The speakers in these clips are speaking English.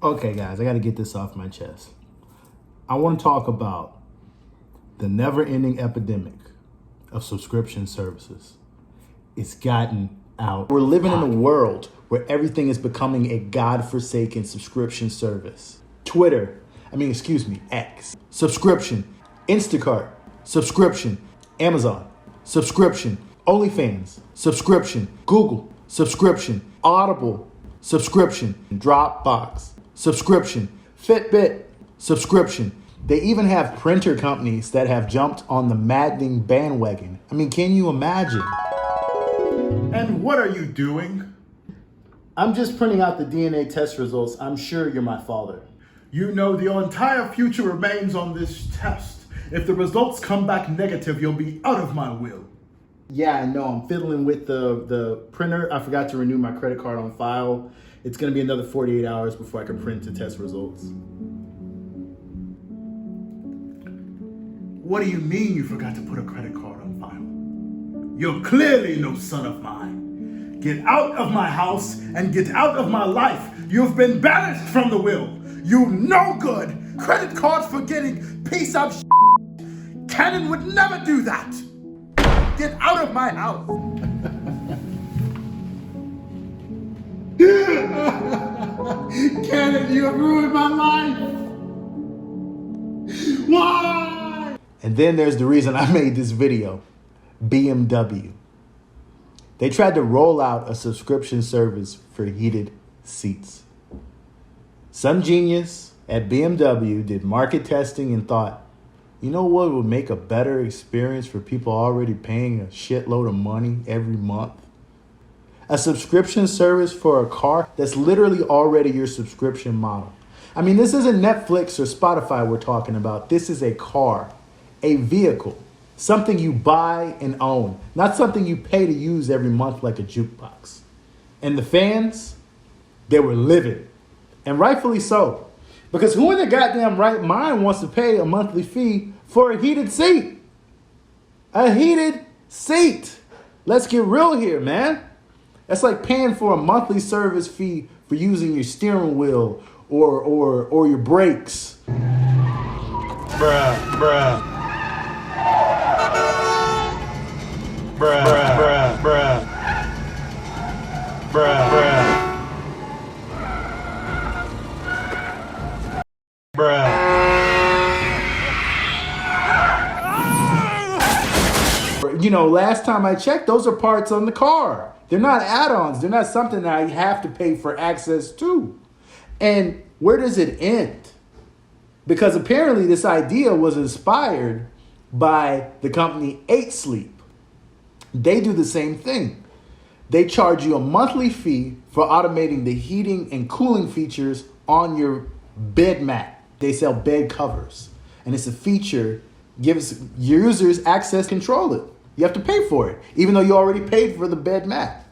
Okay, guys, I got to get this off my chest. I want to talk about the never-ending epidemic of subscription services. It's gotten out. We're living in a world where everything is becoming a godforsaken subscription service. X. Subscription. Instacart. Subscription. Amazon. Subscription. OnlyFans. Subscription. Google. Subscription. Audible. Subscription. Dropbox. Subscription. Fitbit. Subscription. They even have printer companies that have jumped on the maddening bandwagon. I mean, can you imagine? And what are you doing? I'm just printing out the DNA test results. I'm sure you're my father. You know your entire future remains on this test. If the results come back negative, you'll be out of my will. Yeah, I know. I'm fiddling with the printer. I forgot to renew my credit card on file. It's going to be another 48 hours before I can print the test results. What do you mean you forgot to put a credit card on file? You're clearly no son of mine. Get out of my house and get out of my life. You've been banished from the will. You no good, credit card forgetting piece of shit. Cannon would never do that. Get out of my house. Cannon, you have ruined my life. Why? And then there's the reason I made this video. BMW. They tried to roll out a subscription service for heated seats. Some genius at BMW did market testing and thought, you know what would make a better experience for people already paying a shitload of money every month? A subscription service for a car that's literally already your subscription model. I mean, this isn't Netflix or Spotify we're talking about. This is a car, a vehicle, something you buy and own, not something you pay to use every month like a jukebox. And the fans, they were livid, and rightfully so. Because who in their goddamn right mind wants to pay a monthly fee for a heated seat? A heated seat. Let's get real here, man. That's like paying for a monthly service fee for using your steering wheel or your brakes. Bruh. Bruh. You know, last time I checked, those are parts on the car. They're not add-ons. They're not something that I have to pay for access to. And where does it end? Because apparently this idea was inspired by the company 8 Sleep. They do the same thing. They charge you a monthly fee for automating the heating and cooling features on your bed mat. They sell bed covers. And it's a feature gives users access to control it. You have to pay for it, even though you already paid for the bed mat.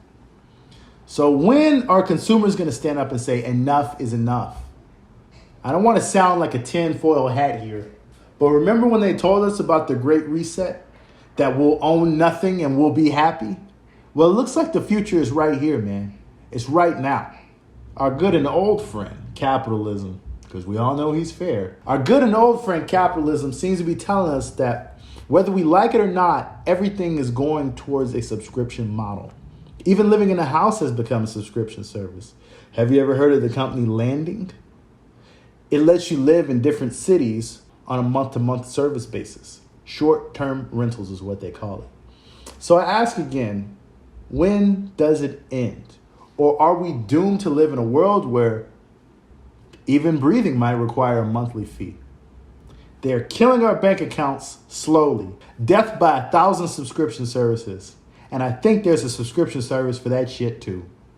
So when are consumers going to stand up and say enough is enough? I don't want to sound like a tinfoil hat here, but remember when they told us about the Great Reset? That we'll own nothing and we'll be happy? Well, it looks like the future is right here, man. It's right now. Our good and old friend, capitalism, because we all know he's fair. Our good and old friend, capitalism, seems to be telling us that whether we like it or not, everything is going towards a subscription model. Even living in a house has become a subscription service. Have you ever heard of the company Landing? It lets you live in different cities on a month-to-month service basis. Short-term rentals is what they call it. So I ask again, when does it end? Or are we doomed to live in a world where even breathing might require a monthly fee? They're killing our bank accounts slowly. Death by 1,000 subscription services. And I think there's a subscription service for that shit too.